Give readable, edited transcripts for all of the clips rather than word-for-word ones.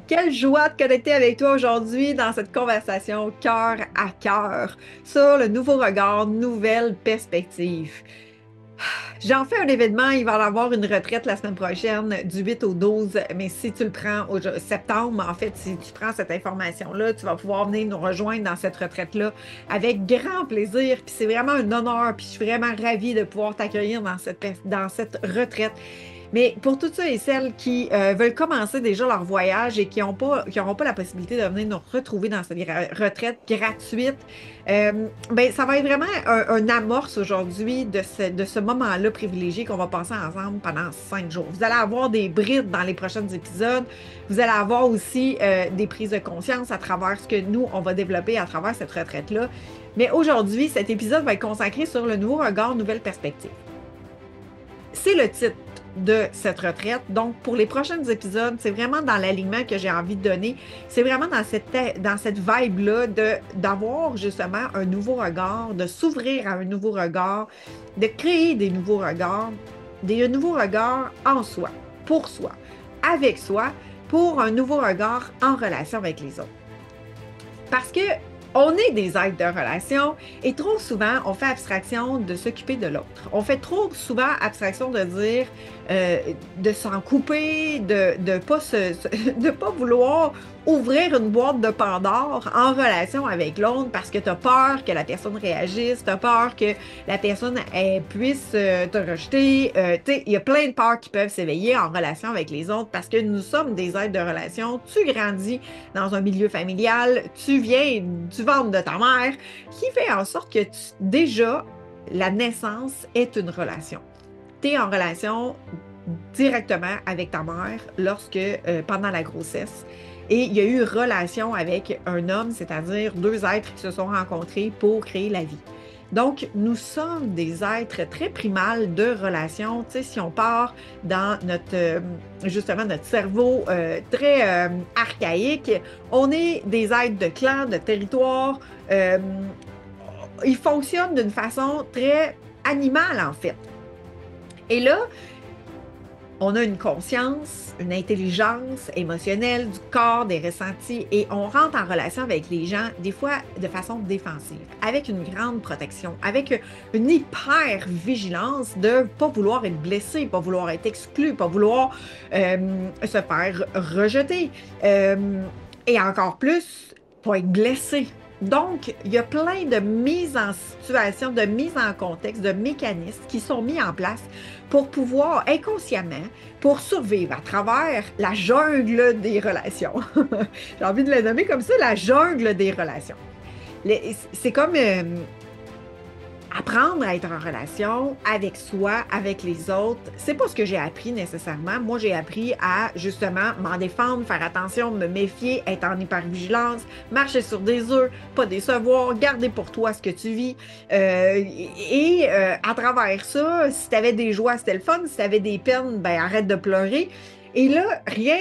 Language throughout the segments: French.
Quelle joie de connecter avec toi aujourd'hui dans cette conversation cœur à cœur sur le nouveau regard, nouvelle perspective. J'en fais un événement, il va y avoir une retraite la semaine prochaine du 8 au 12, mais si tu le prends au septembre, en fait, si tu prends cette information-là, tu vas pouvoir venir nous rejoindre dans cette retraite-là avec grand plaisir. Puis c'est vraiment un honneur, puis je suis vraiment ravie de pouvoir t'accueillir dans cette retraite. Mais pour toutes ceux et celles qui veulent commencer déjà leur voyage et qui n'auront pas la possibilité de venir nous retrouver dans cette retraite gratuite, ben, ça va être vraiment un amorce aujourd'hui de ce moment-là privilégié qu'on va passer ensemble pendant 5 jours. Vous allez avoir des brides dans les prochains épisodes. Vous allez avoir aussi des prises de conscience à travers ce que nous, on va développer à travers cette retraite-là. Mais aujourd'hui, cet épisode va être consacré sur le nouveau regard, nouvelle perspective. C'est le titre de cette retraite. Donc, pour les prochains épisodes, c'est vraiment dans l'alignement que j'ai envie de donner. C'est vraiment dans cette vibe-là d'avoir justement un nouveau regard, de s'ouvrir à un nouveau regard, de créer des nouveaux regards en soi, pour soi, avec soi, pour un nouveau regard en relation avec les autres. Parce que on est des êtres de relation et trop souvent, on fait abstraction de s'occuper de l'autre. On fait trop souvent abstraction de dire, de s'en couper, de pas vouloir ouvrir une boîte de Pandore en relation avec l'autre parce que tu as peur que la personne réagisse, tu as peur que la personne puisse te rejeter. Il y a plein de peurs qui peuvent s'éveiller en relation avec les autres parce que nous sommes des êtres de relation. Tu grandis dans un milieu familial, tu viens du ventre de ta mère, qui fait en sorte que déjà, la naissance est une relation. Tu es en relation directement avec ta mère pendant la grossesse. Et il y a eu relation avec un homme, c'est-à-dire deux êtres qui se sont rencontrés pour créer la vie. Donc, nous sommes des êtres très primals de relation. Tu sais, si on part dans justement, notre cerveau très archaïque, on est des êtres de clan, de territoire. Ils fonctionnent d'une façon très animale, en fait. Et là, on a une conscience, une intelligence émotionnelle du corps, des ressentis, et on rentre en relation avec les gens, des fois de façon défensive, avec une grande protection, avec une hyper vigilance de ne pas vouloir être blessé, pas vouloir être exclu, pas vouloir se faire rejeter, et encore plus, pas être blessé. Donc, il y a plein de mises en situation, de mises en contexte, de mécanismes qui sont mis en place pour pouvoir inconsciemment, pour survivre à travers la jungle des relations. J'ai envie de la nommer comme ça, la jungle des relations. C'est comme apprendre à être en relation avec soi, avec les autres. C'est pas ce que j'ai appris nécessairement. Moi, j'ai appris à justement m'en défendre, faire attention, me méfier, être en hypervigilance, marcher sur des œufs, pas décevoir, garder pour toi ce que tu vis. À travers ça, si tu avais des joies, c'était le fun. Si tu avais des peines, ben arrête de pleurer. Et là, rien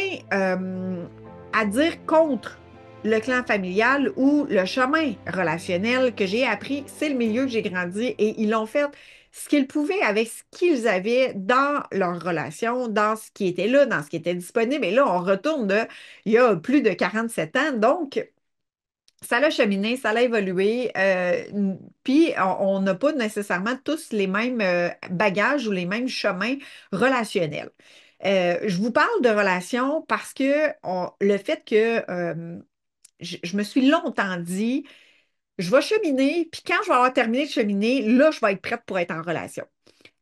à dire contre le clan familial ou le chemin relationnel que j'ai appris, c'est le milieu que j'ai grandi et ils l'ont fait ce qu'ils pouvaient avec ce qu'ils avaient dans leur relation, dans ce qui était là, dans ce qui était disponible. Et là, on retourne il y a plus de 47 ans. Donc, ça l'a cheminé, ça l'a évolué, puis on n'a pas nécessairement tous les mêmes bagages ou les mêmes chemins relationnels. Je vous parle de relations parce que le fait que je me suis longtemps dit, je vais cheminer, puis quand je vais avoir terminé de cheminer, là, je vais être prête pour être en relation.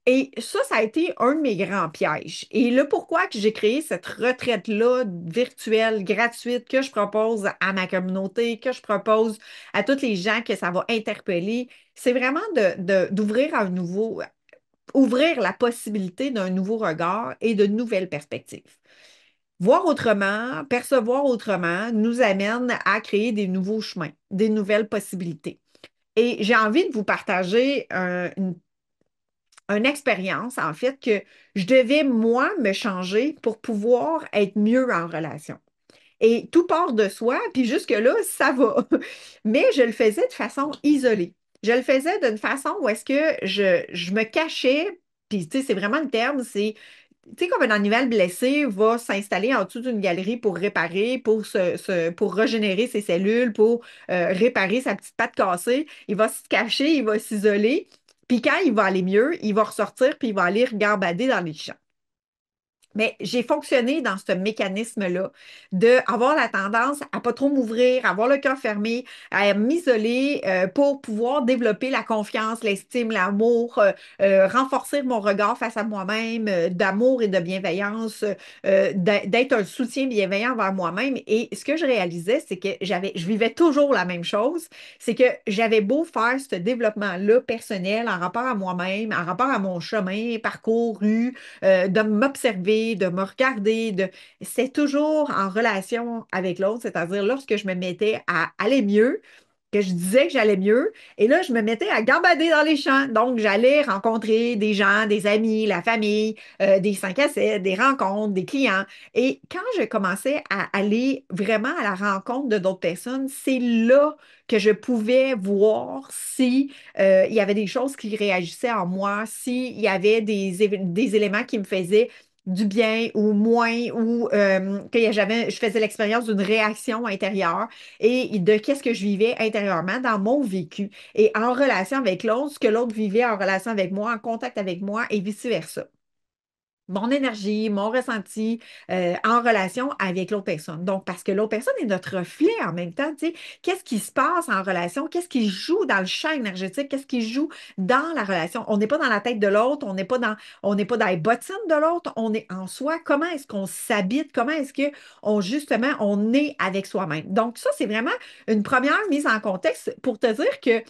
Et ça a été un de mes grands pièges. Et le pourquoi que j'ai créé cette retraite-là virtuelle, gratuite, que je propose à ma communauté, que je propose à tous les gens que ça va interpeller, c'est vraiment d'ouvrir ouvrir la possibilité d'un nouveau regard et de nouvelles perspectives. Voir autrement, percevoir autrement nous amène à créer des nouveaux chemins, des nouvelles possibilités. Et j'ai envie de vous partager une expérience, en fait, que je devais, moi, me changer pour pouvoir être mieux en relation. Et tout part de soi, puis jusque-là, ça va. Mais je le faisais de façon isolée. Je le faisais d'une façon où est-ce que je me cachais, puis tu sais, c'est vraiment le terme, c'est tu sais, comme un animal blessé va s'installer en dessous d'une galerie pour réparer, pour régénérer ses cellules, pour réparer sa petite patte cassée, il va se cacher, il va s'isoler. Puis quand il va aller mieux, il va ressortir puis il va aller regarbader dans les champs. Mais j'ai fonctionné dans ce mécanisme-là de avoir la tendance à pas trop m'ouvrir, à avoir le cœur fermé, à m'isoler pour pouvoir développer la confiance, l'estime, l'amour, renforcer mon regard face à moi-même, d'amour et de bienveillance, d'être un soutien bienveillant envers moi-même. Et ce que je réalisais, c'est que je vivais toujours la même chose. C'est que j'avais beau faire ce développement-là personnel en rapport à moi-même, en rapport à mon chemin parcouru, de m'observer, de me regarder, c'est toujours en relation avec l'autre, c'est-à-dire lorsque je me mettais à aller mieux, que je disais que j'allais mieux, et là, je me mettais à gambader dans les champs. Donc, j'allais rencontrer des gens, des amis, la famille, des 5 à 7, des rencontres, des clients. Et quand je commençais à aller vraiment à la rencontre de d'autres personnes, c'est là que je pouvais voir si il y avait des choses qui réagissaient en moi, s'il y avait des éléments qui me faisaient du bien ou moins, ou que je faisais l'expérience d'une réaction intérieure et de qu'est-ce que je vivais intérieurement dans mon vécu et en relation avec l'autre, ce que l'autre vivait en relation avec moi, en contact avec moi et vice-versa. Mon énergie, mon ressenti en relation avec l'autre personne. Donc, parce que l'autre personne est notre reflet en même temps, tu sais, qu'est-ce qui se passe en relation, qu'est-ce qui joue dans le champ énergétique, qu'est-ce qui joue dans la relation. On n'est pas dans la tête de l'autre, on n'est pas dans les bottines de l'autre, on est en soi. Comment est-ce qu'on s'habite, comment est-ce que justement, on est avec soi-même. Donc, ça, c'est vraiment une première mise en contexte pour te dire que tu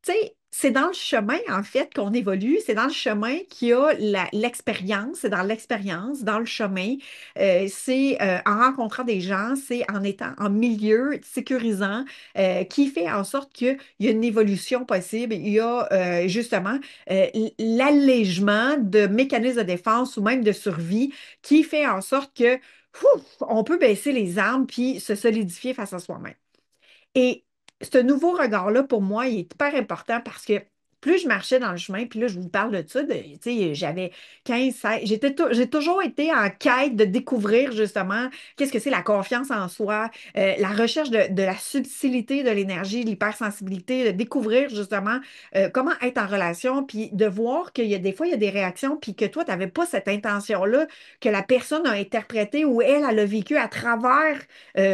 sais, c'est dans le chemin, en fait, qu'on évolue. C'est dans le chemin qu'il y a l'expérience. C'est dans l'expérience, dans le chemin. C'est en rencontrant des gens, c'est en étant en milieu sécurisant qui fait en sorte qu'il y a une évolution possible. Il y a justement l'allègement de mécanismes de défense ou même de survie qui fait en sorte que on peut baisser les armes puis se solidifier face à soi-même. Et ce nouveau regard-là, pour moi, il est hyper important parce que plus je marchais dans le chemin, puis là, je vous parle de ça, tu sais, j'avais 15, 16, j'ai toujours été en quête de découvrir justement qu'est-ce que c'est la confiance en soi, la recherche de la subtilité de l'énergie, de l'hypersensibilité, de découvrir justement comment être en relation, puis de voir qu'il y a des fois, il y a des réactions, puis que toi, tu n'avais pas cette intention-là, que la personne a interprété ou elle a vécu à travers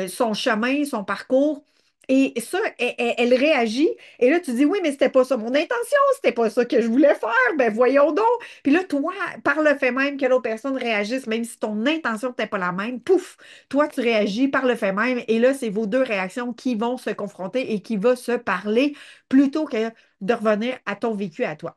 son chemin, son parcours. Et ça, elle réagit. Et là, tu dis, oui, mais c'était pas ça mon intention, c'était pas ça que je voulais faire. Ben voyons donc. Puis là, toi, par le fait même que l'autre personne réagisse, même si ton intention n'était pas la même, pouf, toi, tu réagis par le fait même. Et là, c'est vos deux réactions qui vont se confronter et qui vont se parler plutôt que de revenir à ton vécu à toi.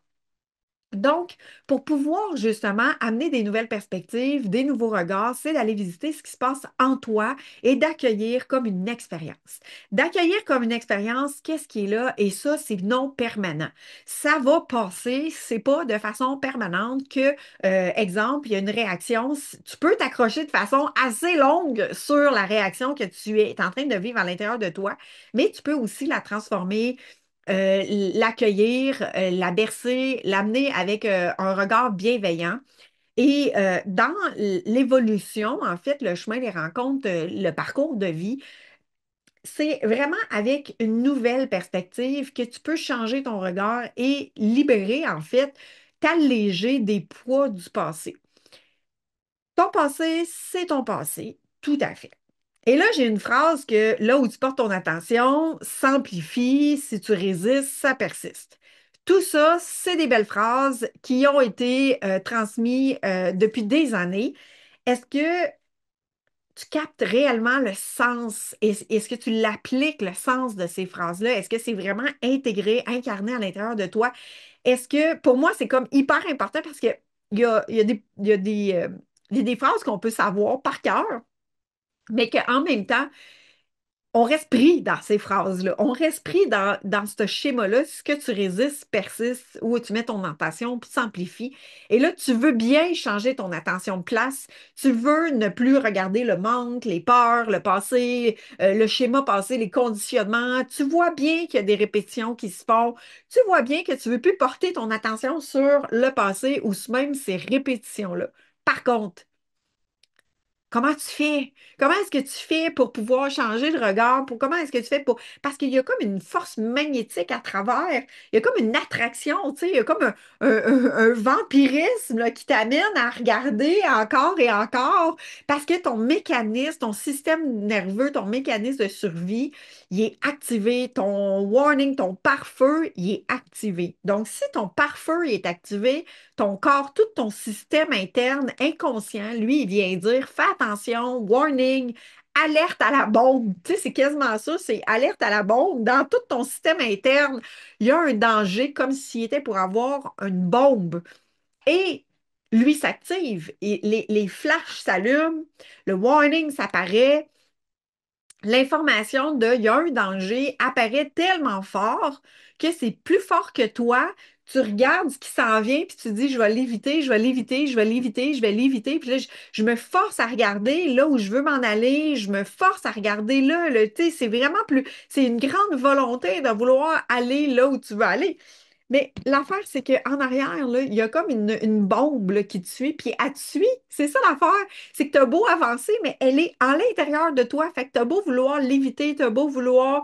Donc, pour pouvoir justement amener des nouvelles perspectives, des nouveaux regards, c'est d'aller visiter ce qui se passe en toi et d'accueillir comme une expérience. D'accueillir comme une expérience, qu'est-ce qui est là? Et ça, c'est non permanent. Ça va passer, c'est pas de façon permanente que, exemple, il y a une réaction, tu peux t'accrocher de façon assez longue sur la réaction que tu es en train de vivre à l'intérieur de toi, mais tu peux aussi la transformer l'accueillir, la bercer, l'amener avec un regard bienveillant. Et dans l'évolution, en fait, le chemin des rencontres, le parcours de vie, c'est vraiment avec une nouvelle perspective que tu peux changer ton regard et libérer, en fait, t'alléger des poids du passé. Ton passé, c'est ton passé, tout à fait. Et là, j'ai une phrase que là où tu portes ton attention s'amplifie, si tu résistes, ça persiste. Tout ça, c'est des belles phrases qui ont été transmises depuis des années. Est-ce que tu captes réellement le sens? Est-ce que tu l'appliques, le sens de ces phrases-là? Est-ce que c'est vraiment intégré, incarné à l'intérieur de toi? Est-ce que, pour moi, c'est comme hyper important parce que il y a des phrases qu'on peut savoir par cœur, mais qu'en même temps, on reste pris dans ces phrases-là. On reste pris dans ce schéma-là. Ce que tu résistes persiste, où tu mets ton attention, s'amplifie. Et là, tu veux bien changer ton attention de place. Tu veux ne plus regarder le manque, les peurs, le passé, le schéma passé, les conditionnements. Tu vois bien qu'il y a des répétitions qui se font. Tu vois bien que tu veux plus porter ton attention sur le passé ou même ces répétitions-là. Par contre, comment tu fais? Comment est-ce que tu fais pour pouvoir changer le regard? Comment est-ce que tu fais pour... Parce qu'il y a comme une force magnétique à travers. Il y a comme une attraction, tu sais, il y a comme un vampirisme là, qui t'amène à regarder encore et encore parce que ton mécanisme, ton système nerveux, ton mécanisme de survie, il est activé. Ton warning, ton pare-feu, il est activé. Donc, si ton pare-feu est activé, ton corps, tout ton système interne inconscient, lui, il vient dire, fais attention, warning, alerte à la bombe. Tu sais, c'est quasiment ça, c'est alerte à la bombe. Dans tout ton système interne, il y a un danger comme s'il était pour avoir une bombe. Et lui s'active, et les flashs s'allument, le warning s'apparaît, l'information de il y a un danger apparaît tellement fort que c'est plus fort que toi. Tu regardes ce qui s'en vient, puis tu dis, je vais l'éviter, je vais l'éviter, je vais l'éviter, je vais l'éviter. Puis là, je me force à regarder là où je veux m'en aller, je me force à regarder là, tu sais, c'est vraiment plus, c'est une grande volonté de vouloir aller là où tu veux aller. Mais l'affaire, c'est qu'en arrière, là, il y a comme une bombe là, qui te suit, puis elle te suit. C'est ça l'affaire. C'est que tu as beau avancer, mais elle est à l'intérieur de toi. Fait que tu as beau vouloir l'éviter, tu as beau vouloir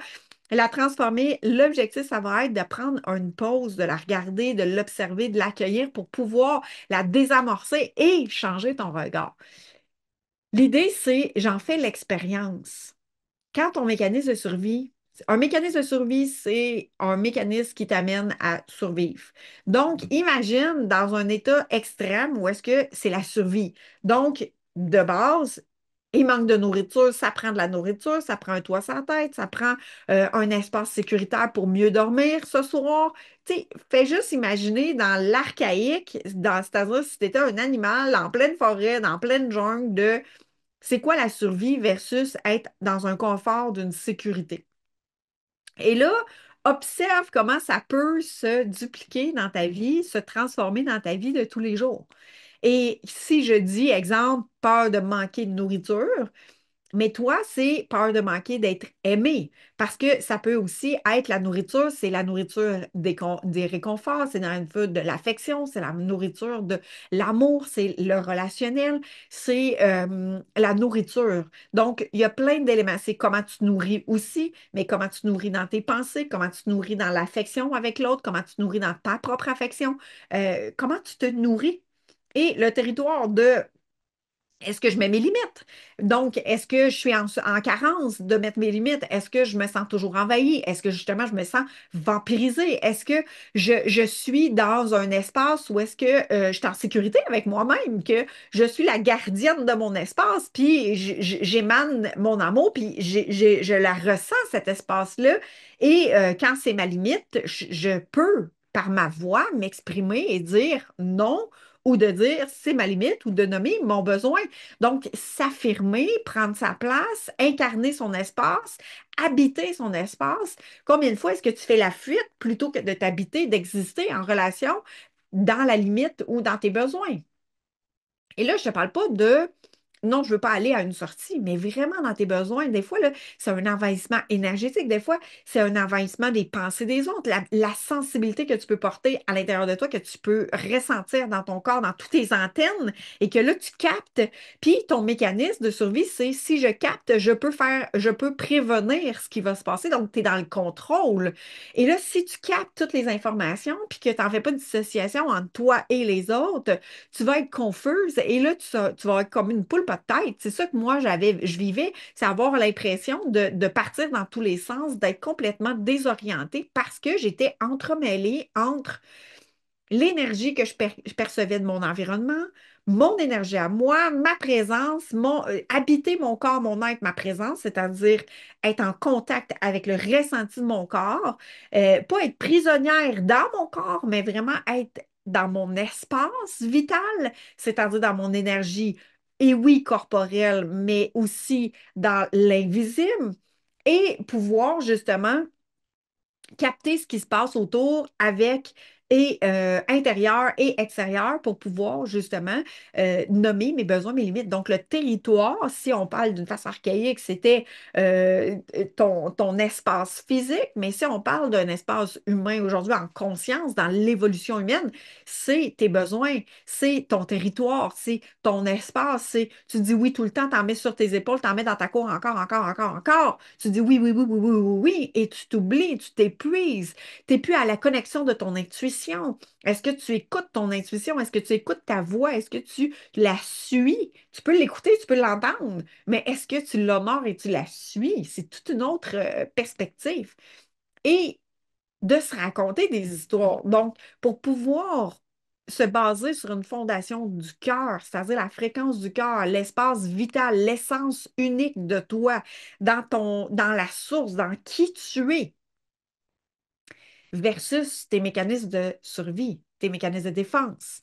la transformer. L'objectif, ça va être de prendre une pause, de la regarder, de l'observer, de l'accueillir pour pouvoir la désamorcer et changer ton regard. L'idée, c'est j'en fais l'expérience quand ton mécanisme de survie, un mécanisme de survie, c'est un mécanisme qui t'amène à survivre. Donc, imagine dans un état extrême où est-ce que c'est la survie. Donc, de base, il manque de nourriture, ça prend de la nourriture, ça prend un toit sur la tête, ça prend un espace sécuritaire pour mieux dormir ce soir. Tu sais, fais juste imaginer dans l'archaïque, c'est-à-dire si tu étais un animal en pleine forêt, dans pleine jungle, de c'est quoi la survie versus être dans un confort d'une sécurité? Et là, observe comment ça peut se dupliquer dans ta vie, se transformer dans ta vie de tous les jours. Et si je dis, exemple, peur de manquer de nourriture, mais toi, c'est peur de manquer d'être aimé. Parce que ça peut aussi être la nourriture, c'est la nourriture des réconforts, c'est la nourriture de l'affection, c'est la nourriture de l'amour, c'est le relationnel, c'est la nourriture. Donc, il y a plein d'éléments. C'est comment tu te nourris aussi, mais comment tu te nourris dans tes pensées, comment tu te nourris dans l'affection avec l'autre, comment tu te nourris dans ta propre affection, comment tu te nourris. Et le territoire de est-ce que je mets mes limites? Donc, est-ce que je suis en carence de mettre mes limites? Est-ce que je me sens toujours envahie? Est-ce que justement je me sens vampirisée? Est-ce que je suis dans un espace où est-ce que je suis en sécurité avec moi-même, que je suis la gardienne de mon espace, puis j'émane mon amour, puis je la ressens, cet espace-là. Et quand c'est ma limite, je peux, par ma voix, m'exprimer et dire non ou de dire c'est ma limite ou de nommer mon besoin. Donc, s'affirmer, prendre sa place, incarner son espace, habiter son espace. Combien de fois est-ce que tu fais la fuite plutôt que de t'habiter, d'exister en relation dans la limite ou dans tes besoins? Et là, je ne te parle pas de non, je ne veux pas aller à une sortie, mais vraiment dans tes besoins. Des fois, là, c'est un envahissement énergétique. Des fois, c'est un envahissement des pensées des autres. La sensibilité que tu peux porter à l'intérieur de toi, que tu peux ressentir dans ton corps, dans toutes tes antennes, et que là, tu captes. Puis ton mécanisme de survie, c'est si je capte, je peux prévenir ce qui va se passer. Donc, tu es dans le contrôle. Et là, si tu captes toutes les informations, puis que tu n'en fais pas de dissociation entre toi et les autres, tu vas être confuse et là, tu vas être comme une poule pas de tête. C'est ça que moi, je vivais, c'est avoir l'impression de partir dans tous les sens, d'être complètement désorientée parce que j'étais entremêlée entre l'énergie que je percevais de mon environnement, mon énergie à moi, ma présence, habiter mon corps, mon être, ma présence, c'est-à-dire être en contact avec le ressenti de mon corps, pas être prisonnière dans mon corps, mais vraiment être dans mon espace vital, c'est-à-dire dans mon énergie, et oui, corporelle, mais aussi dans l'invisible, et pouvoir justement capter ce qui se passe autour avec et intérieur et extérieur pour pouvoir justement nommer mes besoins, mes limites. Donc, le territoire, si on parle d'une façon archaïque, c'était ton espace physique, mais si on parle d'un espace humain aujourd'hui en conscience, dans l'évolution humaine, c'est tes besoins, c'est ton territoire, c'est ton espace, c'est tu dis oui tout le temps, t'en mets sur tes épaules, t'en mets dans ta cour encore, encore, encore, encore. Tu dis oui, oui, oui, oui, oui, oui, oui, et tu t'oublies, tu t'épuises. Tu n'es plus à la connexion de ton intuition. Est-ce que tu écoutes ton intuition? Est-ce que tu écoutes ta voix? Est-ce que tu la suis? Tu peux l'écouter, tu peux l'entendre, mais est-ce que tu l'honores et tu la suis? C'est toute une autre perspective. Et de se raconter des histoires. Donc, pour pouvoir se baser sur une fondation du cœur, c'est-à-dire la fréquence du cœur, l'espace vital, l'essence unique de toi, dans la source, dans qui tu es, versus tes mécanismes de survie, tes mécanismes de défense,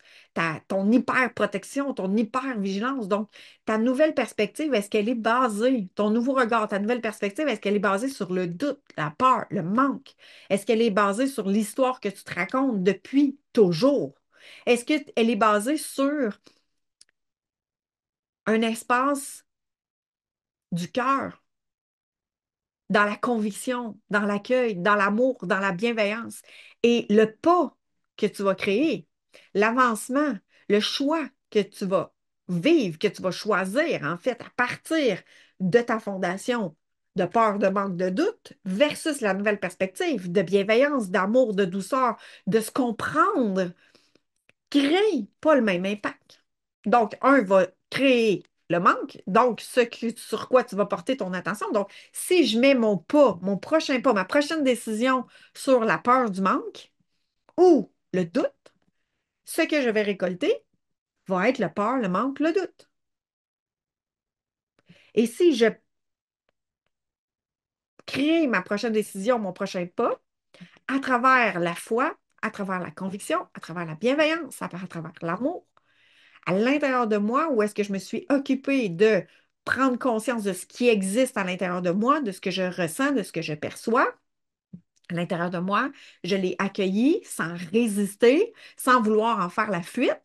ton hyper-protection, ton hyper-vigilance. Donc, ta nouvelle perspective, est-ce qu'elle est basée, ton nouveau regard, ta nouvelle perspective, est-ce qu'elle est basée sur le doute, la peur, le manque? Est-ce qu'elle est basée sur l'histoire que tu te racontes depuis toujours? Est-ce qu'elle est basée sur un espace du cœur, dans la conviction, dans l'accueil, dans l'amour, dans la bienveillance? Et le pas que tu vas créer, l'avancement, le choix que tu vas vivre, que tu vas choisir, en fait, à partir de ta fondation de peur, de manque, de doute, versus la nouvelle perspective de bienveillance, d'amour, de douceur, de se comprendre, crée pas le même impact. Donc, un va créer le manque, donc sur quoi tu vas porter ton attention. Donc, si je mets mon pas, mon prochain pas, ma prochaine décision sur la peur du manque ou le doute, ce que je vais récolter va être la peur, le manque, le doute. Et si je crée ma prochaine décision, mon prochain pas, à travers la foi, à travers la conviction, à travers la bienveillance, à travers l'amour, à l'intérieur de moi, où est-ce que je me suis occupée de prendre conscience de ce qui existe à l'intérieur de moi, de ce que je ressens, de ce que je perçois à l'intérieur de moi, je l'ai accueilli sans résister, sans vouloir en faire la fuite.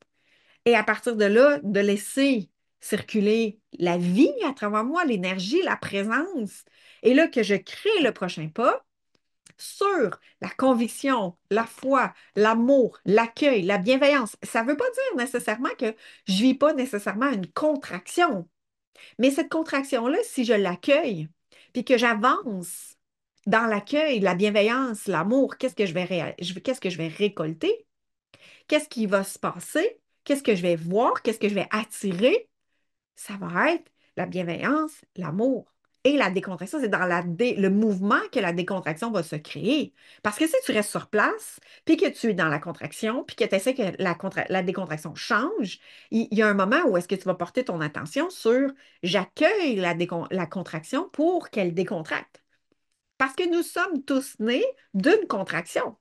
Et à partir de là, de laisser circuler la vie à travers moi, l'énergie, la présence. Et là, que je crée le prochain pas sur la conviction, la foi, l'amour, l'accueil, la bienveillance. Ça ne veut pas dire nécessairement que je ne vis pas nécessairement une contraction. Mais cette contraction-là, si je l'accueille, puis que j'avance dans l'accueil, la bienveillance, l'amour, qu'est-ce que je vais récolter? Qu'est-ce qui va se passer? Qu'est-ce que je vais voir? Qu'est-ce que je vais attirer? Ça va être la bienveillance, l'amour et la décontraction. C'est dans le mouvement que la décontraction va se créer. Parce que si tu restes sur place, puis que tu es dans la contraction, puis que tu essaies que la décontraction change, il y a un moment où est-ce que tu vas porter ton attention sur j'accueille la contraction pour qu'elle décontracte. Parce que nous sommes tous nés d'une contraction.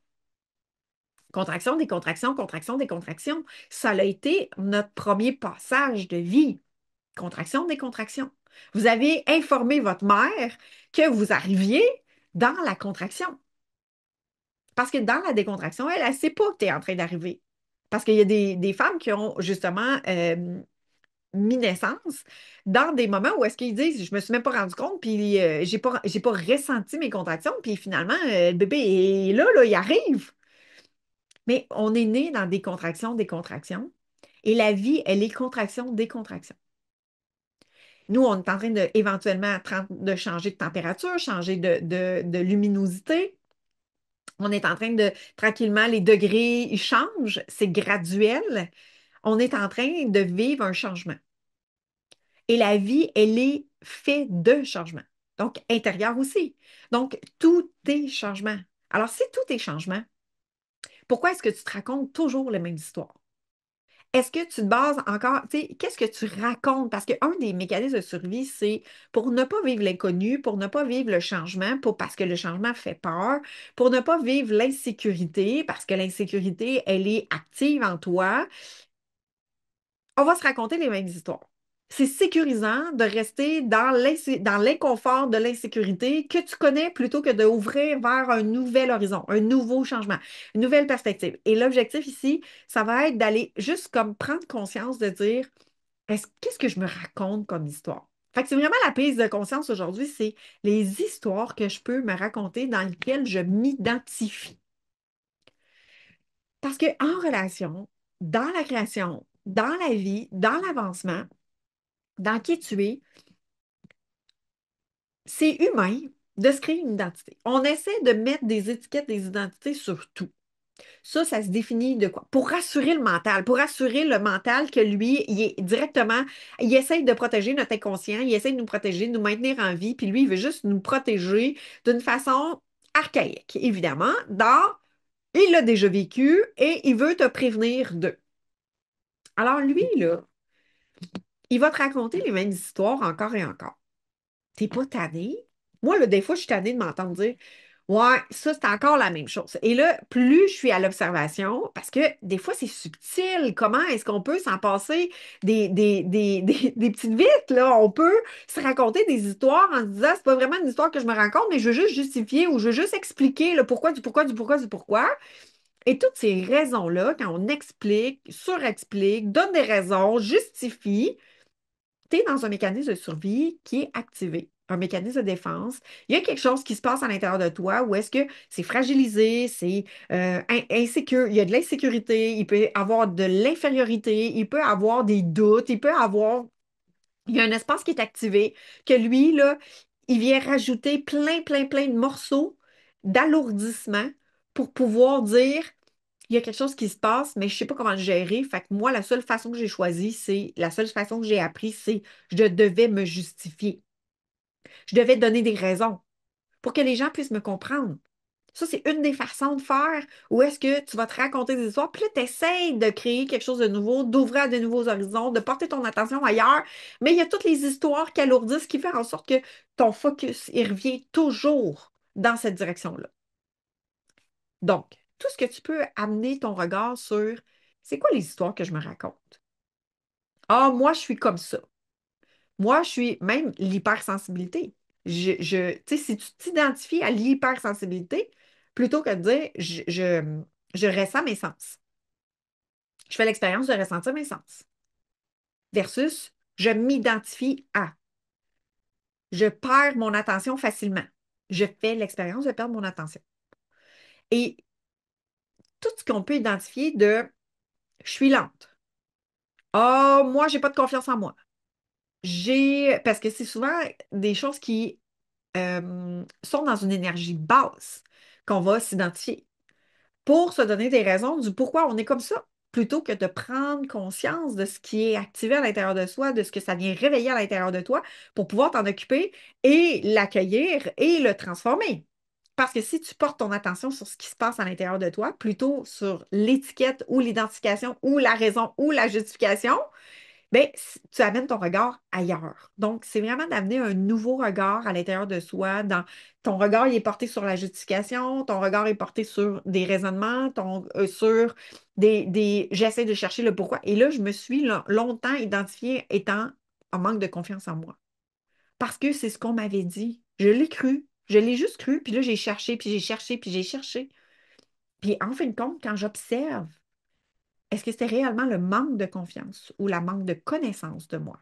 Contraction, décontraction, contraction, décontraction. Ça a été notre premier passage de vie. Contraction, décontraction. Vous avez informé votre mère que vous arriviez dans la contraction. Parce que dans la décontraction, elle ne sait pas que tu es en train d'arriver. Parce qu'il y a des femmes qui ont justement mis naissance dans des moments où est-ce qu'ils disent, je ne me suis même pas rendu compte, puis j'ai pas ressenti mes contractions, puis finalement, le bébé est là, là, il arrive. Mais on est né dans des contractions, décontractions. Et la vie, elle est contraction, décontraction. Nous, on est en train de éventuellement de changer de température, changer de luminosité. On est en train de tranquillement, les degrés ils changent, c'est graduel. On est en train de vivre un changement. Et la vie, elle est faite de changements. Donc, intérieur aussi. Donc, tout est changement. Alors, si tout est changement, pourquoi est-ce que tu te racontes toujours les mêmes histoires? Est-ce que tu te bases encore, tu sais, qu'est-ce que tu racontes? Parce qu'un des mécanismes de survie, c'est pour ne pas vivre l'inconnu, pour ne pas vivre le changement, parce que le changement fait peur, pour ne pas vivre l'insécurité, parce que l'insécurité, elle est active en toi. On va se raconter les mêmes histoires. c'est sécurisant de rester dans l'inconfort de l'insécurité que tu connais plutôt que d'ouvrir vers un nouvel horizon, un nouveau changement, une nouvelle perspective. Et l'objectif ici, ça va être d'aller juste comme prendre conscience de dire, qu'est-ce que je me raconte comme histoire? Fait que c'est vraiment la prise de conscience aujourd'hui, c'est les histoires que je peux me raconter dans lesquelles je m'identifie. Parce qu'en relation, dans la création, dans la vie, dans l'avancement, dans qui tu es, c'est humain de se créer une identité. On essaie de mettre des étiquettes, des identités sur tout. Ça se définit de quoi? Pour rassurer le mental que lui, il est directement, il essaye de protéger notre inconscient, il essaye de nous protéger, de nous maintenir en vie, puis lui, il veut juste nous protéger d'une façon archaïque, évidemment, il l'a déjà vécu et il veut te prévenir d'eux. Alors lui, là, il va te raconter les mêmes histoires encore et encore. T'es pas tanné? Moi, là, des fois, je suis tannée de m'entendre dire ouais, ça, c'est encore la même chose. Et là, plus je suis à l'observation, parce que des fois, c'est subtil. Comment est-ce qu'on peut s'en passer des petites vites, là? On peut se raconter des histoires en se disant c'est pas vraiment une histoire que je me raconte, mais je veux juste justifier ou je veux juste expliquer le pourquoi, du pourquoi, du pourquoi, du pourquoi. Et toutes ces raisons-là, quand on explique, surexplique, donne des raisons, justifie, tu es dans un mécanisme de survie qui est activé, un mécanisme de défense. Il y a quelque chose qui se passe à l'intérieur de toi où est-ce que c'est fragilisé, c'est insécure, il y a de l'insécurité, il peut y avoir de l'infériorité, il peut y avoir des doutes, il y a un espace qui est activé que lui, là, il vient rajouter plein, plein, plein de morceaux d'alourdissement pour pouvoir dire il y a quelque chose qui se passe, mais je ne sais pas comment le gérer. Fait que moi, la seule façon que j'ai choisie, la seule façon que j'ai appris, c'est je devais me justifier. Je devais donner des raisons pour que les gens puissent me comprendre. Ça, c'est une des façons de faire où est-ce que tu vas te raconter des histoires, puis là, tu essaies de créer quelque chose de nouveau, d'ouvrir à de nouveaux horizons, de porter ton attention ailleurs, mais il y a toutes les histoires qui alourdissent, qui font en sorte que ton focus, il revient toujours dans cette direction-là. Donc, tout ce que tu peux amener ton regard sur, c'est quoi les histoires que je me raconte? Ah, moi, je suis comme ça. Moi, je suis même l'hypersensibilité. Tu sais, si tu t'identifies à l'hypersensibilité, plutôt que de dire je ressens mes sens. Je fais l'expérience de ressentir mes sens. Versus je m'identifie à. Je perds mon attention facilement. Je fais l'expérience de perdre mon attention. Et tout ce qu'on peut identifier de je suis lente. Ah, moi, j'ai pas de confiance en moi. Parce que c'est souvent des choses qui sont dans une énergie basse qu'on va s'identifier pour se donner des raisons du pourquoi on est comme ça, plutôt que de prendre conscience de ce qui est activé à l'intérieur de soi, de ce que ça vient réveiller à l'intérieur de toi pour pouvoir t'en occuper et l'accueillir et le transformer. Parce que si tu portes ton attention sur ce qui se passe à l'intérieur de toi, plutôt sur l'étiquette ou l'identification ou la raison ou la justification, bien, tu amènes ton regard ailleurs. Donc, c'est vraiment d'amener un nouveau regard à l'intérieur de soi. Ton regard, il est porté sur la justification, ton regard est porté sur des raisonnements, sur j'essaie de chercher le pourquoi. Et là, je me suis longtemps identifiée étant en manque de confiance en moi. Parce que c'est ce qu'on m'avait dit. Je l'ai cru. Je l'ai juste cru. Puis là, j'ai cherché, puis j'ai cherché, puis j'ai cherché. Puis en fin de compte, quand j'observe, est-ce que c'était réellement le manque de confiance ou la manque de connaissance de moi?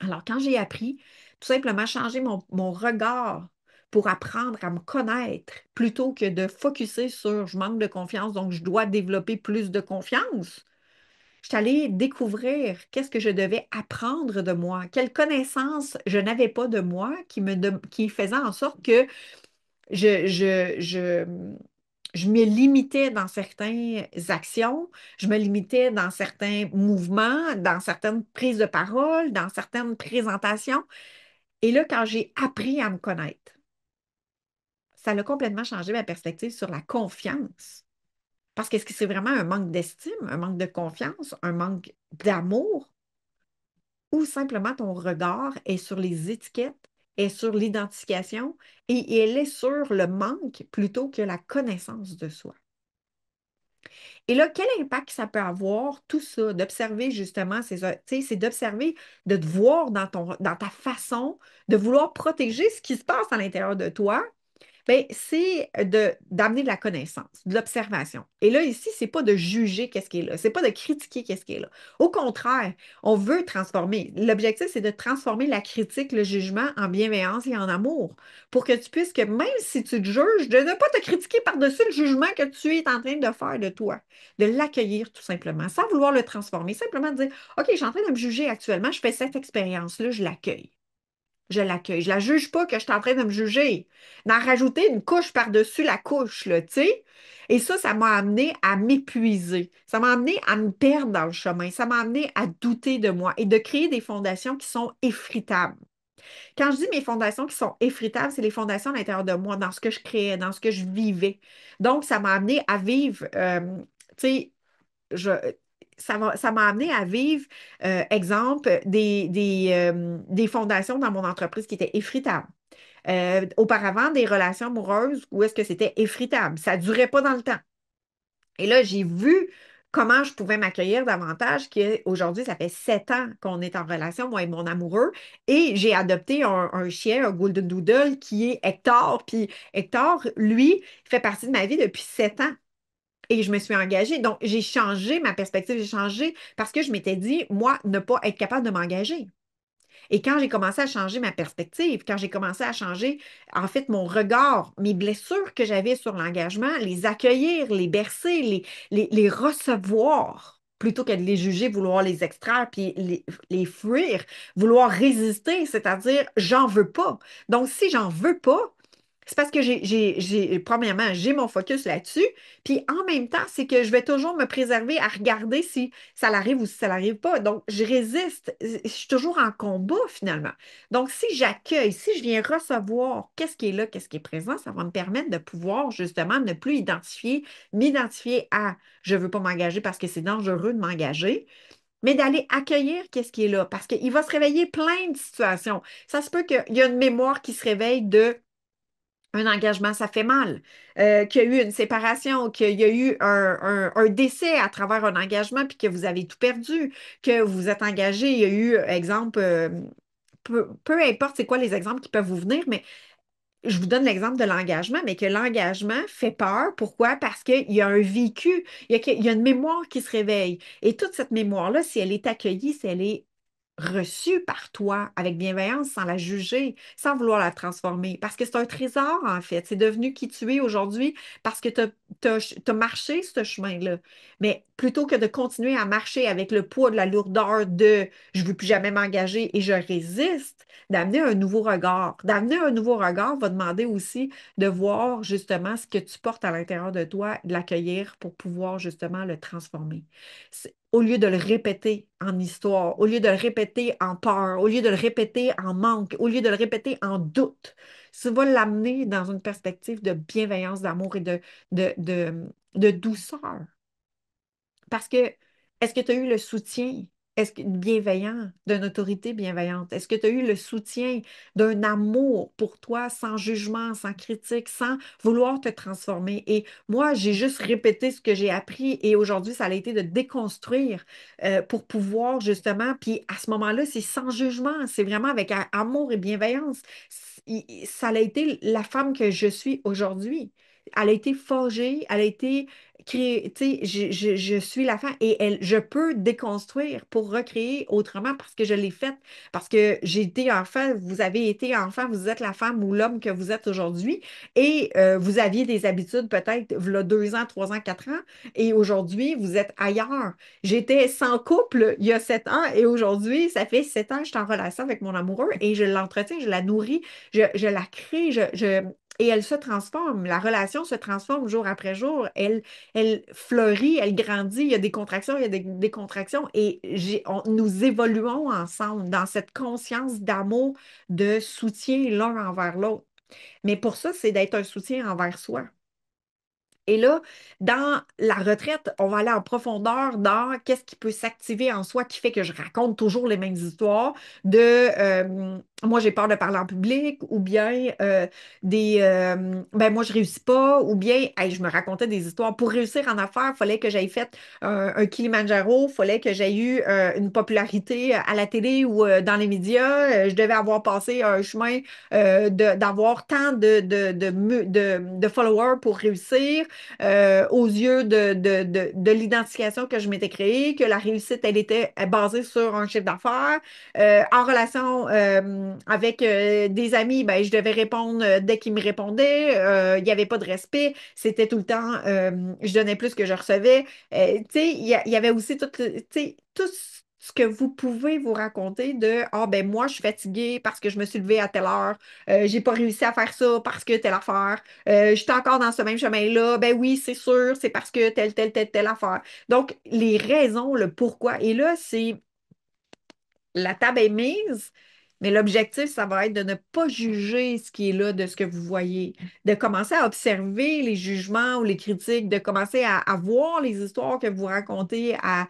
Alors, quand j'ai appris, tout simplement changer mon regard pour apprendre à me connaître plutôt que de focuser sur je manque de confiance, donc je dois développer plus de confiance, je suis allée découvrir qu'est-ce que je devais apprendre de moi, quelles connaissances je n'avais pas de moi qui faisaient en sorte que je, je, je, je me limitais dans certaines actions, je me limitais dans certains mouvements, dans certaines prises de parole, dans certaines présentations. Et là, quand j'ai appris à me connaître, ça a complètement changé ma perspective sur la confiance. Parce que est-ce que c'est vraiment un manque d'estime, un manque de confiance, un manque d'amour, ou simplement ton regard est sur les étiquettes, est sur l'identification et elle est sur le manque plutôt que la connaissance de soi. Et là, quel impact ça peut avoir, tout ça, d'observer justement, c'est d'observer, de te voir dans ta façon de vouloir protéger ce qui se passe à l'intérieur de toi. Bien, c'est d'amener de la connaissance, de l'observation. Et là, ici, c'est pas de juger qu'est-ce qui est là, c'est pas de critiquer qu'est-ce qui est là. Au contraire, on veut transformer. L'objectif, c'est de transformer la critique, le jugement en bienveillance et en amour pour que tu puisses, que même si tu te juges, de ne pas te critiquer par-dessus le jugement que tu es en train de faire de toi, de l'accueillir tout simplement, sans vouloir le transformer, simplement de dire, OK, je suis en train de me juger actuellement, je fais cette expérience-là, je l'accueille. Je l'accueille. Je la juge pas que je suis en train de me juger. D'en rajouter une couche par-dessus la couche, là, tu sais. Et ça m'a amené à m'épuiser. Ça m'a amené à me perdre dans le chemin. Ça m'a amené à douter de moi et de créer des fondations qui sont effritables. Quand je dis mes fondations qui sont effritables, c'est les fondations à l'intérieur de moi, dans ce que je créais, dans ce que je vivais. Donc, ça m'a amené à vivre, tu sais, je, ça m'a amené à vivre, exemple, des fondations dans mon entreprise qui étaient effritables. Auparavant, des relations amoureuses où est-ce que c'était effritable. Ça ne durait pas dans le temps. Et là, j'ai vu comment je pouvais m'accueillir davantage, qu'aujourd'hui, ça fait 7 ans qu'on est en relation, moi et mon amoureux, et j'ai adopté un chien, un Golden Doodle, qui est Hector. Puis Hector, lui, fait partie de ma vie depuis 7 ans. Et je me suis engagée. Donc, j'ai changé ma perspective, j'ai changé parce que je m'étais dit, moi, ne pas être capable de m'engager. Et quand j'ai commencé à changer ma perspective, quand j'ai commencé à changer, en fait, mon regard, mes blessures que j'avais sur l'engagement, les accueillir, les bercer, les recevoir, plutôt que de les juger, vouloir les extraire, puis les fuir, vouloir résister, c'est-à-dire, j'en veux pas. Donc, si j'en veux pas, c'est parce que premièrement, j'ai mon focus là-dessus. Puis en même temps, c'est que je vais toujours me préserver à regarder si ça l'arrive ou si ça l'arrive pas. Donc, je résiste. Je suis toujours en combat finalement. Donc, si j'accueille, si je viens recevoir qu'est-ce qui est là, qu'est-ce qui est présent, ça va me permettre de pouvoir justement ne plus m'identifier à je ne veux pas m'engager parce que c'est dangereux de m'engager, mais d'aller accueillir qu'est-ce qui est là. Parce qu'il va se réveiller plein de situations. Ça se peut qu'il y a une mémoire qui se réveille de un engagement, ça fait mal. Qu'il y a eu une séparation, qu'il y a eu un décès à travers un engagement, puis que vous avez tout perdu, que vous vous êtes engagé. Il y a eu, exemple, peu importe c'est quoi les exemples qui peuvent vous venir, mais je vous donne l'exemple de l'engagement, mais que l'engagement fait peur. Pourquoi? Parce qu'il y a un vécu, il y a une mémoire qui se réveille. Et toute cette mémoire-là, si elle est accueillie, si elle est reçue par toi avec bienveillance, sans la juger, sans vouloir la transformer. Parce que c'est un trésor, en fait. C'est devenu qui tu es aujourd'hui parce que tu as marché ce chemin-là. Mais plutôt que de continuer à marcher avec le poids de la lourdeur de je ne veux plus jamais m'engager et je résiste, d'amener un nouveau regard. D'amener un nouveau regard va demander aussi de voir justement ce que tu portes à l'intérieur de toi, de l'accueillir pour pouvoir justement le transformer. Au lieu de le répéter en histoire, au lieu de le répéter en peur, au lieu de le répéter en manque, au lieu de le répéter en doute, ça va l'amener dans une perspective de bienveillance, d'amour et de douceur. Parce que, est-ce que tu as eu le soutien bienveillant, d'une autorité bienveillante? Est-ce que tu as eu le soutien d'un amour pour toi sans jugement, sans critique, sans vouloir te transformer? Et moi, j'ai juste répété ce que j'ai appris et aujourd'hui, ça a été de déconstruire pour pouvoir justement, puis à ce moment-là, c'est sans jugement, c'est vraiment avec amour et bienveillance. Ça a été la femme que je suis aujourd'hui. Elle a été forgée, elle a été créer, tu sais, je suis la femme et je peux déconstruire pour recréer autrement parce que je l'ai faite, parce que j'ai été enfant, vous avez été enfant, vous êtes la femme ou l'homme que vous êtes aujourd'hui et vous aviez des habitudes peut-être il 2 ans, 3 ans, 4 ans et aujourd'hui, vous êtes ailleurs. J'étais sans couple il y a 7 ans et aujourd'hui, ça fait 7 ans que je suis en relation avec mon amoureux et je l'entretiens, je la nourris, je la crée, et elle se transforme. La relation se transforme jour après jour. Elle fleurit, elle grandit, il y a des contractions, il y a des contractions et nous évoluons ensemble dans cette conscience d'amour, de soutien l'un envers l'autre. Mais pour ça, c'est d'être un soutien envers soi. Et là, dans la retraite, on va aller en profondeur dans qu'est-ce qui peut s'activer en soi qui fait que je raconte toujours les mêmes histoires de moi, j'ai peur de parler en public, ou bien ben moi, je réussis pas, ou bien hey, je me racontais des histoires. Pour réussir en affaires, il fallait que j'aille fait un Kilimanjaro, il fallait que j'aie eu une popularité à la télé ou dans les médias. Je devais avoir passé un chemin d'avoir tant de followers pour réussir aux yeux de l'identification que je m'étais créée, que la réussite, elle était basée sur un chiffre d'affaires. En relation avec des amis, ben, je devais répondre dès qu'ils me répondaient. Il n'y avait pas de respect. C'était tout le temps, je donnais plus que je recevais. Tu sais, il y avait aussi tu sais, tout ce que vous pouvez vous raconter de ah ben moi je suis fatiguée parce que je me suis levée à telle heure, j'ai pas réussi à faire ça parce que telle affaire, j'étais encore dans ce même chemin-là, ben oui, c'est sûr, c'est parce que telle affaire. Donc, les raisons, le pourquoi. Et là, c'est la table est mise, mais l'objectif, ça va être de ne pas juger ce qui est là de ce que vous voyez, de commencer à observer les jugements ou les critiques, de commencer à voir les histoires que vous racontez, à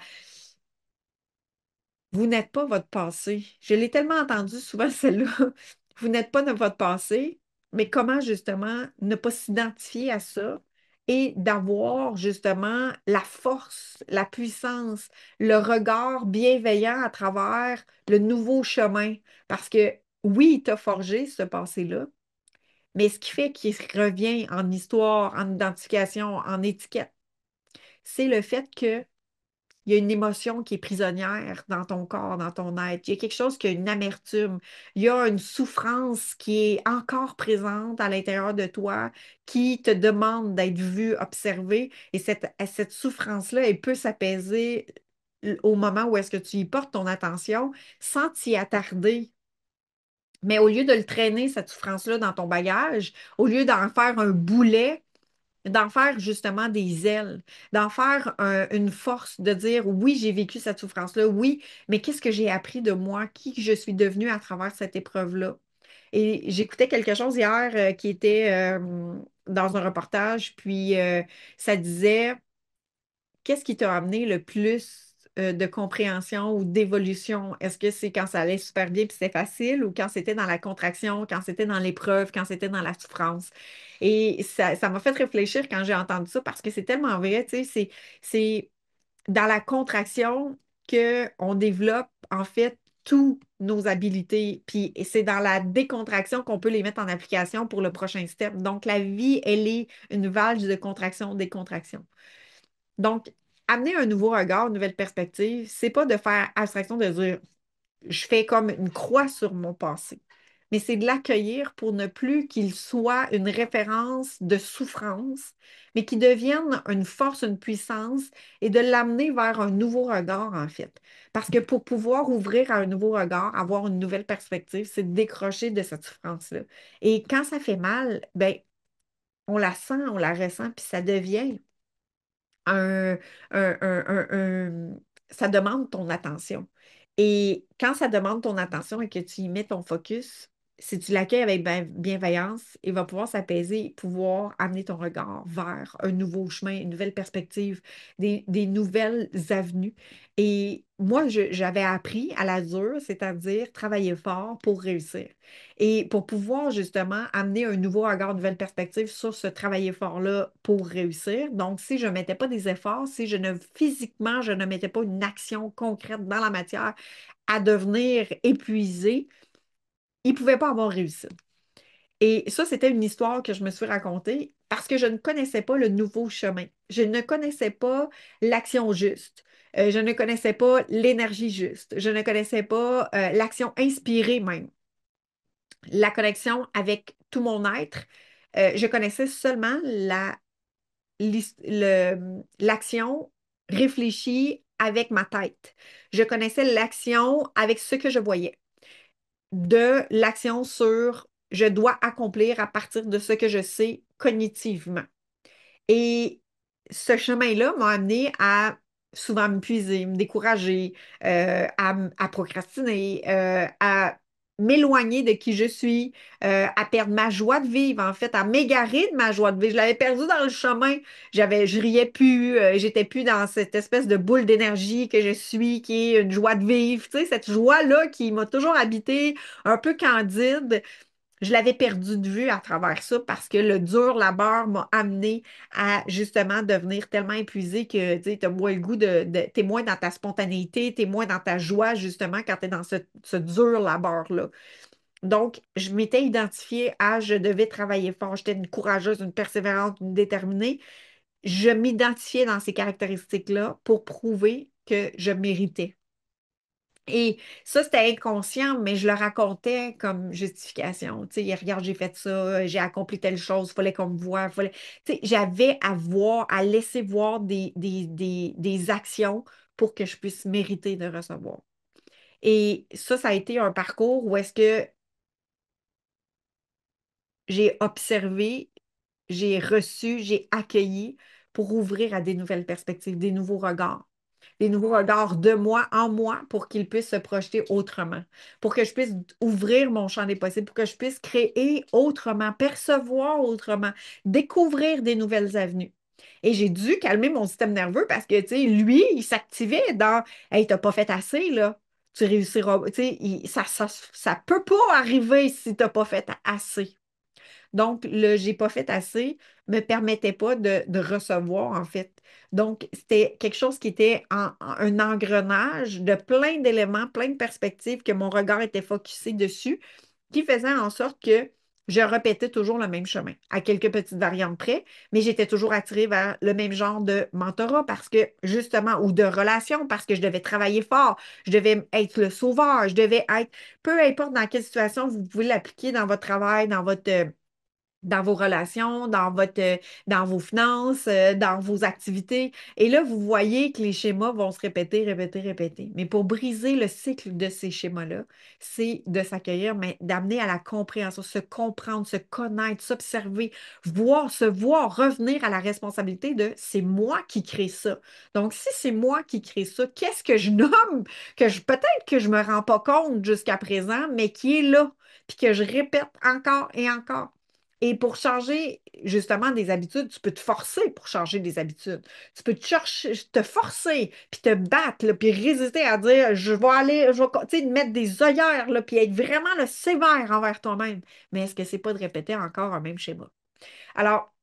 vous n'êtes pas votre passé. Je l'ai tellement entendu souvent, celle-là. Vous n'êtes pas de votre passé, mais comment justement ne pas s'identifier à ça et d'avoir justement la force, la puissance, le regard bienveillant à travers le nouveau chemin. Parce que oui, il t'a forgé ce passé-là, mais ce qui fait qu'il revient en histoire, en identification, en étiquette, c'est le fait que il y a une émotion qui est prisonnière dans ton corps, dans ton être. Il y a quelque chose qui a une amertume. Il y a une souffrance qui est encore présente à l'intérieur de toi, qui te demande d'être vu, observé. Et cette souffrance-là, elle peut s'apaiser au moment où est-ce que tu y portes ton attention sans t'y attarder. Mais au lieu de le traîner, cette souffrance-là, dans ton bagage, au lieu d'en faire un boulet, d'en faire justement des ailes, d'en faire une force, de dire oui, j'ai vécu cette souffrance-là, oui, mais qu'est-ce que j'ai appris de moi, qui je suis devenue à travers cette épreuve-là? Et j'écoutais quelque chose hier qui était dans un reportage, puis ça disait qu'est-ce qui t'a amené le plus de compréhension ou d'évolution? Est-ce que c'est quand ça allait super bien puis c'était facile ou quand c'était dans la contraction, quand c'était dans l'épreuve, quand c'était dans la souffrance? Et ça m'a fait réfléchir quand j'ai entendu ça parce que c'est tellement vrai, tu sais, c'est dans la contraction qu'on développe en fait toutes nos habiletés, puis c'est dans la décontraction qu'on peut les mettre en application pour le prochain step. Donc, la vie, elle est une valse de contraction-décontraction. Donc, amener un nouveau regard, une nouvelle perspective, c'est pas de faire abstraction de dire je fais comme une croix sur mon passé, mais c'est de l'accueillir pour ne plus qu'il soit une référence de souffrance, mais qu'il devienne une force, une puissance et de l'amener vers un nouveau regard, en fait. Parce que pour pouvoir ouvrir à un nouveau regard, avoir une nouvelle perspective, c'est de décrocher de cette souffrance-là. Et quand ça fait mal, ben, on la sent, on la ressent, puis ça devient un, ça demande ton attention. Et quand ça demande ton attention et que tu y mets ton focus, si tu l'accueilles avec bienveillance, il va pouvoir s'apaiser, pouvoir amener ton regard vers un nouveau chemin, une nouvelle perspective, des nouvelles avenues. Et moi, j'avais appris à la dure, c'est-à-dire travailler fort pour réussir. Et pour pouvoir justement amener un nouveau regard, une nouvelle perspective sur ce travail effort-là pour réussir. Donc, si je ne mettais pas des efforts, si je ne physiquement, je ne mettais pas une action concrète dans la matière à devenir épuisé, il ne pouvait pas avoir réussi. Et ça, c'était une histoire que je me suis racontée parce que je ne connaissais pas le nouveau chemin. Je ne connaissais pas l'action juste. Je ne connaissais pas l'énergie juste. Je ne connaissais pas l'action inspirée même, la connexion avec tout mon être. Je connaissais seulement l'action réfléchie avec ma tête. Je connaissais l'action avec ce que je voyais, de l'action sur je dois accomplir à partir de ce que je sais cognitivement. Et ce chemin-là m'a amené à souvent me puiser, me décourager, à procrastiner, m'éloigner de qui je suis, à perdre ma joie de vivre, en fait, à m'égarer de ma joie de vivre. Je l'avais perdue dans le chemin. Je riais plus, j'étais plus dans cette espèce de boule d'énergie que je suis, qui est une joie de vivre. Tu sais, cette joie-là qui m'a toujours habité, un peu candide. Je l'avais perdu de vue à travers ça parce que le dur labeur m'a amené à justement devenir tellement épuisé que tu as moins le goût t'es moins dans ta spontanéité, t'es moins dans ta joie justement quand tu es dans ce dur labeur-là. Donc, je m'étais identifiée à je devais travailler fort. J'étais une courageuse, une persévérante, une déterminée. Je m'identifiais dans ces caractéristiques-là pour prouver que je méritais. Et ça, c'était inconscient, mais je le racontais comme justification. Tu sais, regarde, j'ai fait ça, j'ai accompli telle chose, il fallait qu'on me voie, fallait... Tu sais, j'avais à voir, à laisser voir des actions pour que je puisse mériter de recevoir. Et ça a été un parcours où est-ce que j'ai observé, j'ai reçu, j'ai accueilli pour ouvrir à des nouvelles perspectives, des nouveaux regards de moi en moi pour qu'ils puissent se projeter autrement, pour que je puisse ouvrir mon champ des possibles, pour que je puisse créer autrement, percevoir autrement, découvrir des nouvelles avenues. Et j'ai dû calmer mon système nerveux parce que, tu sais, lui, il s'activait dans Hey, t'as pas fait assez, là. Tu réussiras. Tu sais, ça peut pas arriver si t'as pas fait assez. Donc, le j'ai pas fait assez me permettait pas de recevoir, en fait. Donc, c'était quelque chose qui était un engrenage de plein d'éléments, plein de perspectives que mon regard était focusé dessus, qui faisait en sorte que je répétais toujours le même chemin, à quelques petites variantes près, mais j'étais toujours attirée vers le même genre de mentorat parce que, justement, ou de relation, parce que je devais travailler fort, je devais être le sauveur, je devais être, peu importe dans quelle situation vous pouvez l'appliquer dans votre travail, dans vos relations, dans vos finances, dans vos activités. Et là, vous voyez que les schémas vont se répéter, répéter, répéter. Mais pour briser le cycle de ces schémas-là, c'est de s'accueillir, mais d'amener à la compréhension, se comprendre, se connaître, s'observer, se voir, revenir à la responsabilité de c'est moi qui crée ça. Donc, si c'est moi qui crée ça, qu'est-ce que je nomme peut-être que je ne me rends pas compte jusqu'à présent, mais qui est là, puis que je répète encore et encore. Et pour changer justement des habitudes, tu peux te forcer pour changer des habitudes. Tu peux te forcer, puis te battre, là, puis résister à dire je vais aller, tu sais, mettre des œillères, là, puis être vraiment là, sévère envers toi-même. Mais est-ce que c'est pas de répéter encore un même schéma? Alors,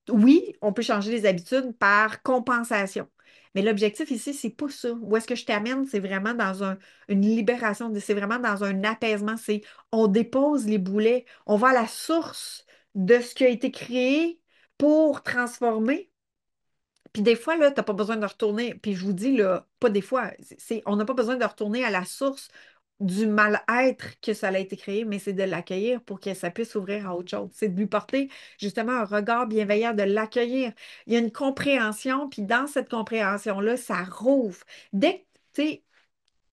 oui, on peut changer les habitudes par compensation. Mais l'objectif ici, c'est pas ça. Où est-ce que je t'amène? C'est vraiment dans une libération, c'est vraiment dans un apaisement. C'est on dépose les boulets, on va à la source de ce qui a été créé pour transformer. Puis des fois, là, tu n'as pas besoin de retourner. Puis je vous dis, là, pas des fois, on n'a pas besoin de retourner à la source du mal-être que ça a été créé, mais c'est de l'accueillir pour que ça puisse s'ouvrir à autre chose. C'est de lui porter justement un regard bienveillant, de l'accueillir. Il y a une compréhension, puis dans cette compréhension-là, ça rouvre. Dès que, tu sais,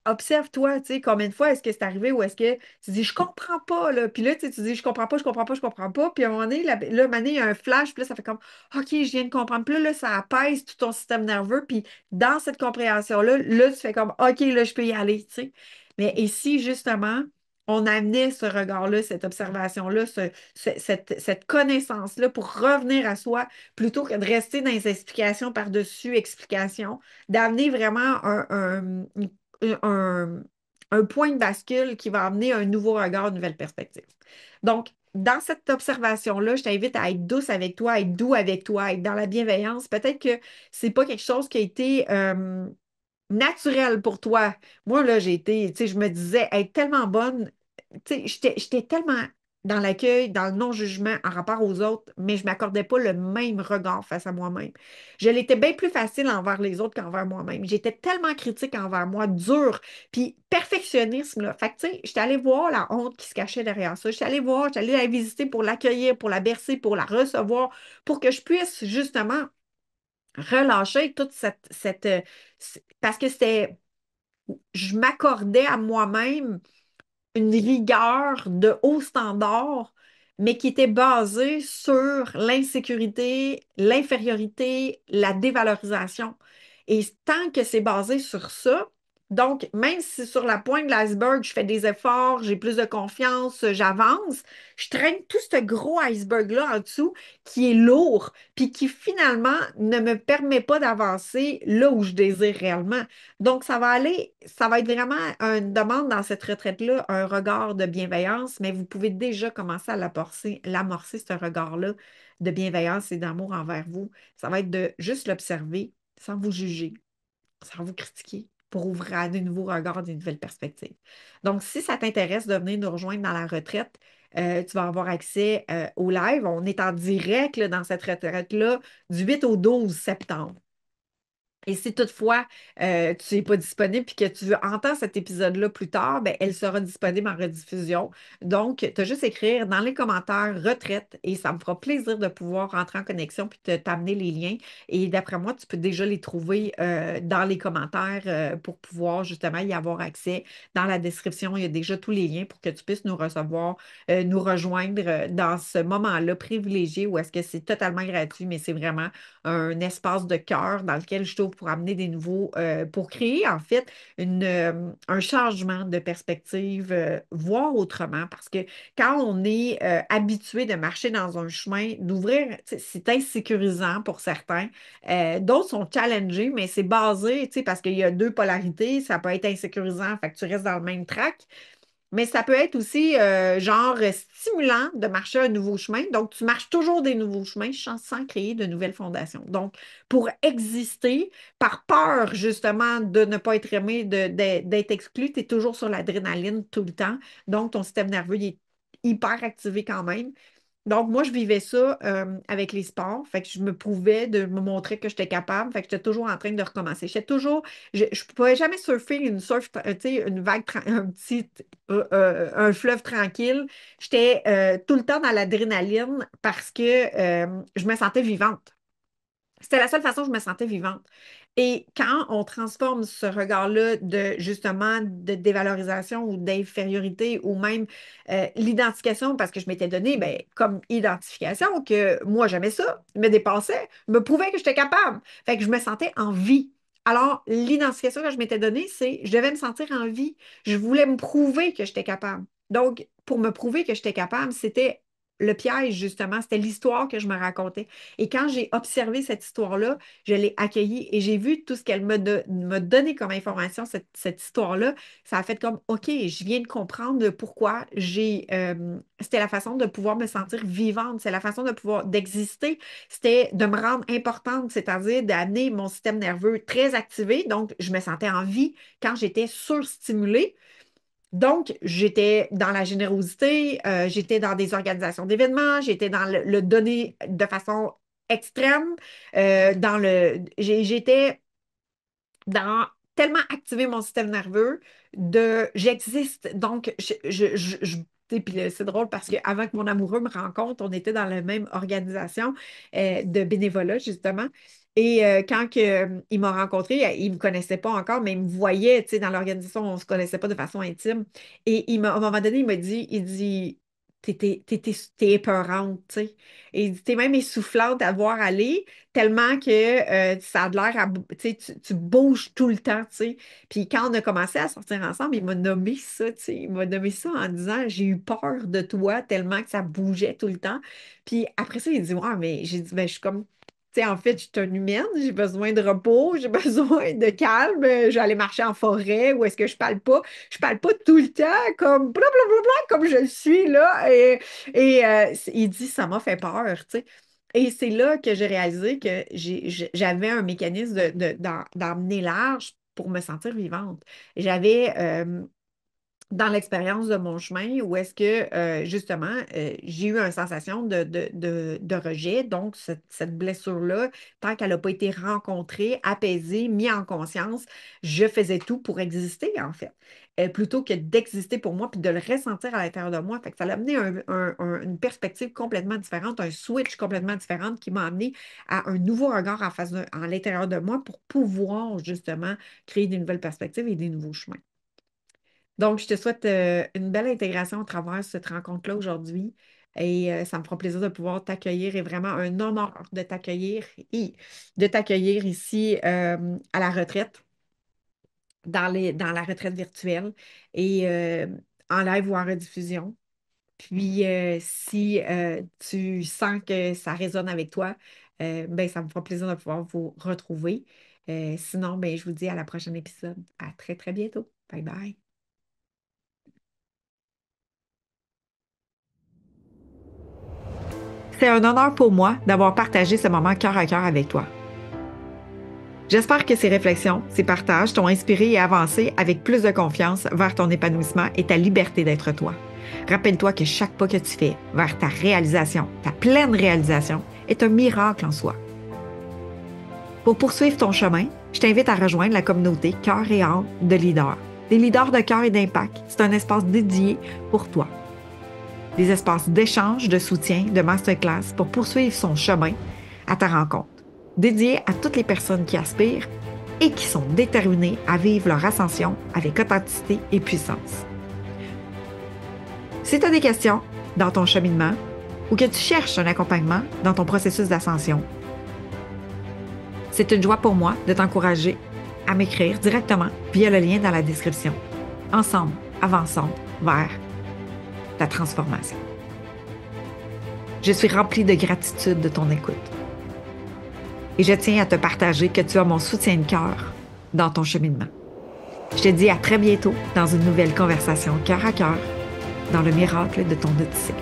observe-toi, tu sais, combien de fois est-ce que c'est arrivé ou est-ce que tu dis, je comprends pas, là. Puis là, tu dis, je comprends pas, je comprends pas, je comprends pas. Puis à un moment donné, là, à un moment donné, il y a un flash, puis là, ça fait comme, OK, je viens de comprendre. Puis là, ça apaise tout ton système nerveux. Puis dans cette compréhension-là, là, tu fais comme, OK, là, je peux y aller, tu sais. Mais et si, justement, on amenait ce regard-là, cette observation-là, cette connaissance-là pour revenir à soi, plutôt que de rester dans les explications par-dessus explications, d'amener vraiment un, un point de bascule qui va amener un nouveau regard, une nouvelle perspective. Donc, dans cette observation-là, je t'invite à être douce avec toi, à être doux avec toi, à être dans la bienveillance. Peut-être que c'est pas quelque chose qui a été naturel pour toi. Moi, là, j'ai été, tu sais, je me disais être tellement bonne, tu sais, j'étais tellement dans l'accueil, dans le non-jugement en rapport aux autres, mais je ne m'accordais pas le même regard face à moi-même. Je l'étais bien plus facile envers les autres qu'envers moi-même. J'étais tellement critique envers moi, dure, puis perfectionnisme, là. Fait que, tu sais, j'étais allée voir la honte qui se cachait derrière ça. J'étais allée la visiter pour l'accueillir, pour la bercer, pour la recevoir, pour que je puisse justement relâcher toute parce que je m'accordais à moi-même une rigueur de haut standard, mais qui était basée sur l'insécurité, l'infériorité, la dévalorisation. Et tant que c'est basé sur ça, Donc, même si sur la pointe de l'iceberg, je fais des efforts, j'ai plus de confiance, j'avance, je traîne tout ce gros iceberg-là en dessous qui est lourd, puis qui finalement ne me permet pas d'avancer là où je désire réellement. Donc, ça va être vraiment une demande dans cette retraite-là, un regard de bienveillance, mais vous pouvez déjà commencer à l'amorcer, ce regard-là de bienveillance et d'amour envers vous. Ça va être de juste l'observer sans vous juger, sans vous critiquer, pour ouvrir à de nouveaux regards, des nouvelles perspectives. Donc, si ça t'intéresse de venir nous rejoindre dans la retraite, tu vas avoir accès au live. On est en direct là, dans cette retraite-là du 8 au 12 septembre. Et si toutefois tu n'es pas disponible et que tu veux entendre cet épisode-là plus tard, ben, elle sera disponible en rediffusion. Donc, tu as juste à écrire dans les commentaires retraite et ça me fera plaisir de pouvoir rentrer en connexion puis t'amener les liens. Et d'après moi, tu peux déjà les trouver dans les commentaires pour pouvoir justement y avoir accès. Dans la description, il y a déjà tous les liens pour que tu puisses nous recevoir, nous rejoindre dans ce moment-là privilégié où est-ce que c'est totalement gratuit, mais c'est vraiment un espace de cœur dans lequel je trouve pour amener des nouveaux, pour créer en fait un changement de perspective, voir autrement, parce que quand on est habitué de marcher dans un chemin, d'ouvrir, c'est insécurisant pour certains. D'autres sont challengés, mais c'est basé, parce qu'il y a deux polarités, ça peut être insécurisant, fait que tu restes dans le même track. Mais ça peut être aussi genre stimulant de marcher un nouveau chemin. Donc, tu marches toujours des nouveaux chemins sans créer de nouvelles fondations. Donc, pour exister, par peur justement de ne pas être aimé, d'être exclu, tu es toujours sur l'adrénaline tout le temps. Donc, ton système nerveux il est hyper activé quand même. Donc, moi, je vivais ça avec les sports. Fait que je me prouvais de me montrer que j'étais capable. Fait que j'étais toujours en train de recommencer. Je ne pouvais jamais surfer tu sais, une vague, un fleuve tranquille. J'étais tout le temps dans l'adrénaline parce que je me sentais vivante. C'était la seule façon que je me sentais vivante. Et quand on transforme ce regard-là de justement de dévalorisation ou d'infériorité ou même l'identification, parce que je m'étais donné ben, comme identification que moi j'aimais ça, me dépassait, me prouvait que j'étais capable. Fait que je me sentais en vie. Alors, l'identification que je m'étais donnée, c'est je devais me sentir en vie. Je voulais me prouver que j'étais capable. Donc, pour me prouver que j'étais capable, c'était le piège, justement, c'était l'histoire que je me racontais. Et quand j'ai observé cette histoire-là, je l'ai accueillie et j'ai vu tout ce qu'elle m'a donné comme information, cette histoire-là. Ça a fait comme, OK, je viens de comprendre pourquoi c'était la façon de pouvoir me sentir vivante, c'est la façon de pouvoir d'exister, c'était de me rendre importante, c'est-à-dire d'amener mon système nerveux très activé. Donc, je me sentais en vie quand j'étais surstimulée. Donc, j'étais dans la générosité, j'étais dans des organisations d'événements, j'étais dans le donner de façon extrême, j'étais dans tellement activer mon système nerveux de j'existe. Donc, et puis là, c'est drôle parce qu'avant que mon amoureux me rencontre, on était dans la même organisation de bénévolat, justement. Et quand il m'a rencontré, il ne me connaissait pas encore, mais il me voyait, tu sais, dans l'organisation, on ne se connaissait pas de façon intime. Et à un moment donné, il dit, t'es épeurante, tu sais. Et il dit, t'es même essoufflante à voir aller tellement que ça a l'air tu sais, tu bouges tout le temps, tu sais. Puis quand on a commencé à sortir ensemble, il m'a nommé ça, tu sais. Il m'a nommé ça en disant, j'ai eu peur de toi tellement que ça bougeait tout le temps. Puis après ça, il dit, ouais, mais j'ai dit, ben, je suis comme, tu sais, en fait, je suis une humaine, j'ai besoin de repos, j'ai besoin de calme, je vais aller marcher en forêt, ou est-ce que je parle pas tout le temps comme blablabla, comme je le suis là. Il dit, ça m'a fait peur, tu sais. Et c'est là que j'ai réalisé que j'avais un mécanisme d'emmener large pour me sentir vivante. J'avais dans l'expérience de mon chemin où est-ce que, justement, j'ai eu une sensation de rejet. Donc, cette blessure-là, tant qu'elle n'a pas été rencontrée, apaisée, mise en conscience, je faisais tout pour exister, en fait. Plutôt que d'exister pour moi puis de le ressentir à l'intérieur de moi. Fait que ça l'a amené une perspective complètement différente, un switch complètement différent qui m'a amené à un nouveau regard en l'intérieur de moi pour pouvoir, justement, créer des nouvelles perspectives et des nouveaux chemins. Donc, je te souhaite une belle intégration à travers cette rencontre-là aujourd'hui. Et ça me fera plaisir de pouvoir t'accueillir et vraiment un honneur de t'accueillir ici à la retraite. dans la retraite virtuelle et en live ou en rediffusion. Puis, si tu sens que ça résonne avec toi, ben, ça me fera plaisir de pouvoir vous retrouver. Sinon, ben, je vous dis à la prochaine épisode. À très, très bientôt. Bye bye. C'est un honneur pour moi d'avoir partagé ce moment cœur à cœur avec toi. J'espère que ces réflexions, ces partages t'ont inspiré et avancé avec plus de confiance vers ton épanouissement et ta liberté d'être toi. Rappelle-toi que chaque pas que tu fais vers ta réalisation, ta pleine réalisation, est un miracle en soi. Pour poursuivre ton chemin, je t'invite à rejoindre la communauté Cœur et âme de leaders. Des leaders de cœur et d'impact, c'est un espace dédié pour toi. Des espaces d'échange, de soutien, de masterclass pour poursuivre son chemin à ta rencontre. Dédié à toutes les personnes qui aspirent et qui sont déterminées à vivre leur ascension avec authenticité et puissance. Si tu as des questions dans ton cheminement ou que tu cherches un accompagnement dans ton processus d'ascension, c'est une joie pour moi de t'encourager à m'écrire directement via le lien dans la description. Ensemble, avançons vers ta transformation. Je suis remplie de gratitude de ton écoute. Et je tiens à te partager que tu as mon soutien de cœur dans ton cheminement. Je te dis à très bientôt dans une nouvelle conversation cœur à cœur dans le miracle de ton Odyssée.